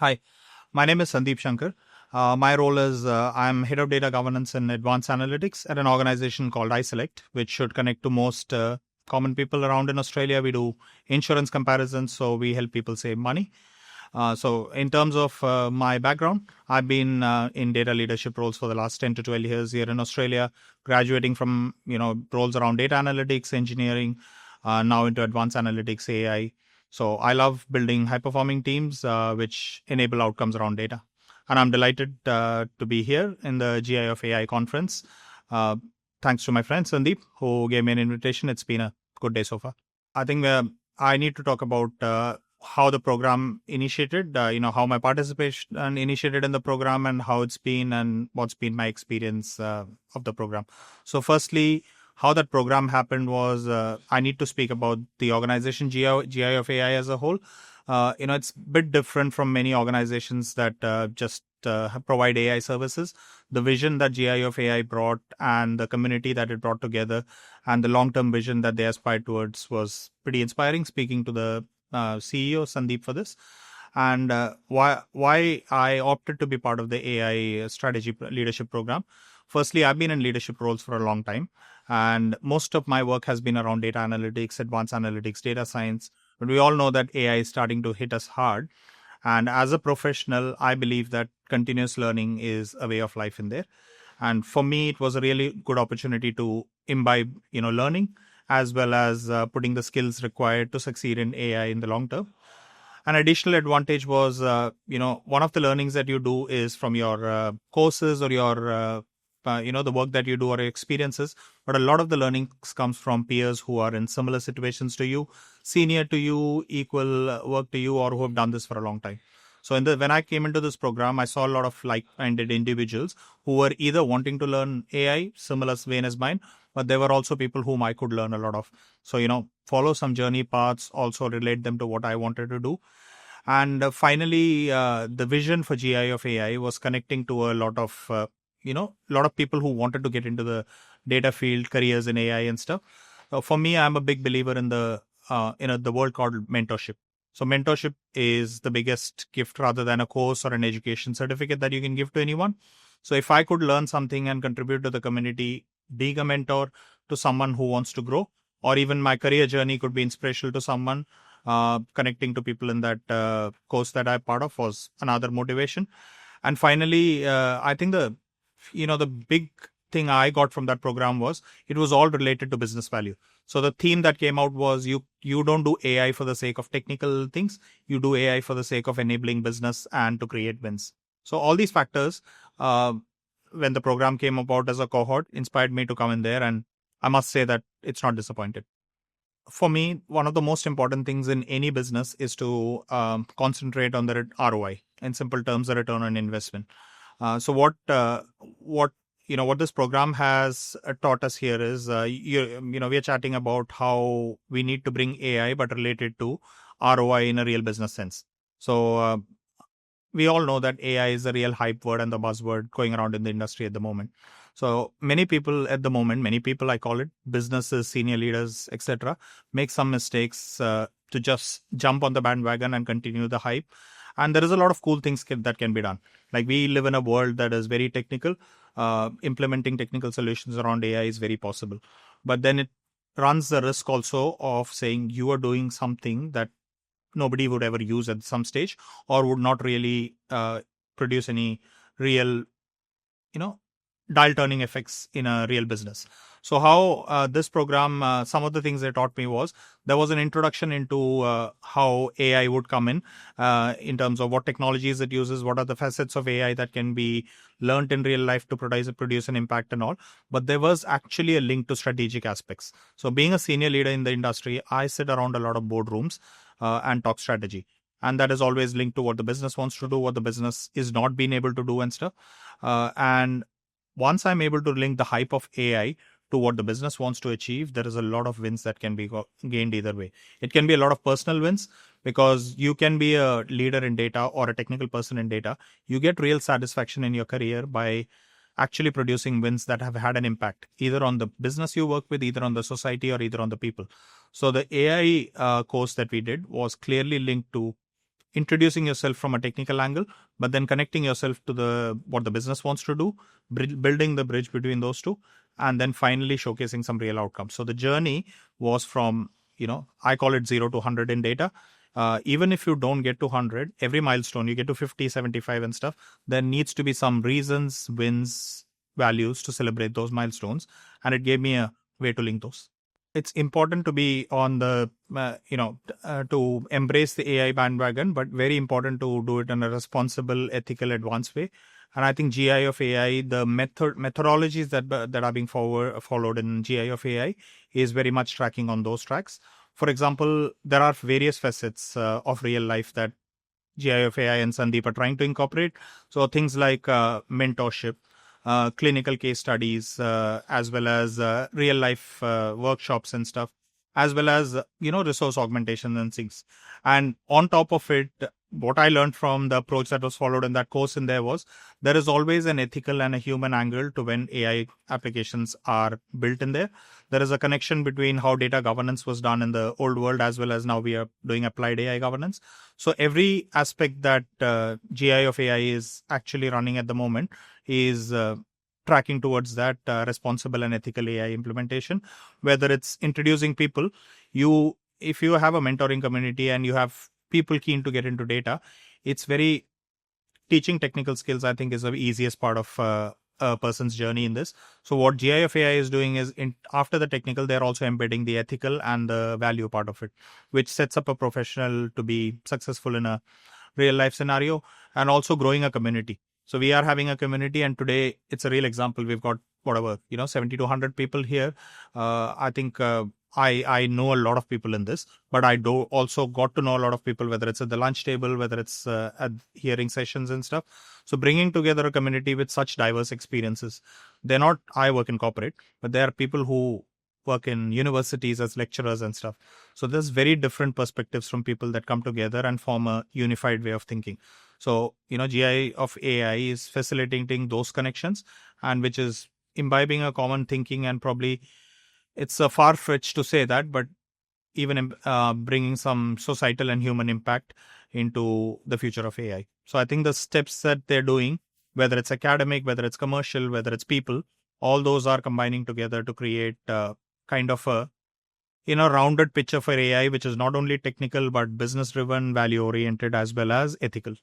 Hi, my name is Sandeep Shankar. My role is I'm head of data governance and advanced analytics at an organization called iSelect, which should connect to most common people around in Australia. We do insurance comparisons, so we help people save money. So in terms of my background, I've been in data leadership roles for the last 10 to 12 years here in Australia, graduating from roles around data analytics, engineering, now into advanced analytics, AI. So I love building high-performing teams which enable outcomes around data. And I'm delighted to be here in the GIofAI Conference. Uh, Thanks to my friend Sandeep, who gave me an invitation. It's been a good day so far. I think I need to talk about how the program initiated, how my participation initiated in the program and how it's been and what's been my experience of the program. So firstly, how that program happened was I need to speak about the organization GI of AI as a whole. It's a bit different from many organizations that just provide AI services. The vision that GI of AI brought and the community that it brought together and the long-term vision that they aspired towards was pretty inspiring. Speaking to the CEO Sandeep for this, and why I opted to be part of the AI strategy leadership program. Firstly, I've been in leadership roles for a long time, and most of my work has been around data analytics, advanced analytics, data science. But we all know that AI is starting to hit us hard. And as a professional, I believe that continuous learning is a way of life in there. And for me, it was a really good opportunity to imbibe, learning as well as putting the skills required to succeed in AI in the long term. An additional advantage was, one of the learnings that you do is from your courses or your, the work that you do or your experiences. But a lot of the learnings comes from peers who are in similar situations to you, senior to you, equal work to you, or who have done this for a long time. So when I came into this program, I saw a lot of like-minded individuals who were either wanting to learn AI, similar vein as mine, but there were also people whom I could learn a lot of. So, follow some journey paths, also relate them to what I wanted to do. And finally, the vision for GI of AI was connecting to a lot of, lot of people who wanted to get into the data field, careers in AI and stuff. For me, I'm a big believer in the word called mentorship. So mentorship is the biggest gift rather than a course or an education certificate that you can give to anyone. So if I could learn something and contribute to the community, being a mentor to someone who wants to grow, or even my career journey could be inspirational to someone, connecting to people in that course that I'm part of was another motivation. And finally, I think the big thing I got from that program was it was all related to business value. So the theme that came out was you don't do AI for the sake of technical things. You do AI for the sake of enabling business and to create wins. So all these factors, when the program came about as a cohort, inspired me to come in there. And I must say that it's not disappointed. For me, one of the most important things in any business is to concentrate on the ROI. In simple terms, the return on investment. So what this program has taught us here is we are chatting about how we need to bring AI but related to ROI in a real business sense. So we all know that AI is a real hype word and the buzzword going around in the industry at the moment. So many people I call it, businesses, senior leaders, etc., make some mistakes to just jump on the bandwagon and continue the hype. And there is a lot of cool things that can be done. Like we live in a world that is very technical. Implementing technical solutions around AI is very possible. But then it runs the risk also of saying you are doing something that nobody would ever use at some stage or would not really produce any real, dial turning effects in a real business. So how this program, some of the things they taught me was there was an introduction into how AI would come in terms of what technologies it uses, what are the facets of AI that can be learned in real life to produce an impact and all. But there was actually a link to strategic aspects. So being a senior leader in the industry, I sit around a lot of boardrooms and talk strategy. And that is always linked to what the business wants to do, what the business is not being able to do and stuff. And once I'm able to link the hype of AI to what the business wants to achieve, there is a lot of wins that can be gained either way. It can be a lot of personal wins because you can be a leader in data or a technical person in data. You get real satisfaction in your career by actually producing wins that have had an impact either on the business you work with, either on the society, or either on the people. So the AI course that we did was clearly linked to introducing yourself from a technical angle, but then connecting yourself to what the business wants to do, building the bridge between those two, and then finally showcasing some real outcomes. So the journey was from, I call it 0 to 100 in data. Even if you don't get to 100, every milestone, you get to 50, 75 and stuff, there needs to be some reasons, wins, values to celebrate those milestones. And it gave me a way to link those. It's important to be on to embrace the AI bandwagon, but very important to do it in a responsible, ethical, advanced way. And I think GI of AI, the methodologies that are being followed in GI of AI is very much tracking on those tracks. For example, there are various facets of real life that GIofAI and Sandeep are trying to incorporate. So things like mentorship, clinical case studies, as well as real life workshops and stuff, as well as resource augmentation and things. And on top of it, what I learned from the approach that was followed in that course in there was there is always an ethical and a human angle to when AI applications are built in there. There is a connection between how data governance was done in the old world as well as now we are doing applied AI governance. So every aspect that GI of AI is actually running at the moment is tracking towards that responsible and ethical AI implementation. Whether it's introducing people, if you have a mentoring community and you have people keen to get into data, it's very teaching technical skills, I think, is the easiest part of a person's journey in this. So what GI of AI is doing is after the technical, they're also embedding the ethical and the value part of it, which sets up a professional to be successful in a real life scenario and also growing a community. So we are having a community, and today it's a real example. We've got 70 to 100 people here. I think I know a lot of people in this, but I do also got to know a lot of people, whether it's at the lunch table, whether it's at hearing sessions and stuff. So bringing together a community with such diverse experiences. I work in corporate, but there are people who work in universities as lecturers and stuff. So there's very different perspectives from people that come together and form a unified way of thinking. So, GI of AI is facilitating those connections, and which is imbibing a common thinking, and probably it's a far-fetched to say that, but even bringing some societal and human impact into the future of AI. So I think the steps that they're doing, whether it's academic, whether it's commercial, whether it's people, all those are combining together to create kind of a rounded picture for AI, which is not only technical but business driven, value oriented, as well as ethical.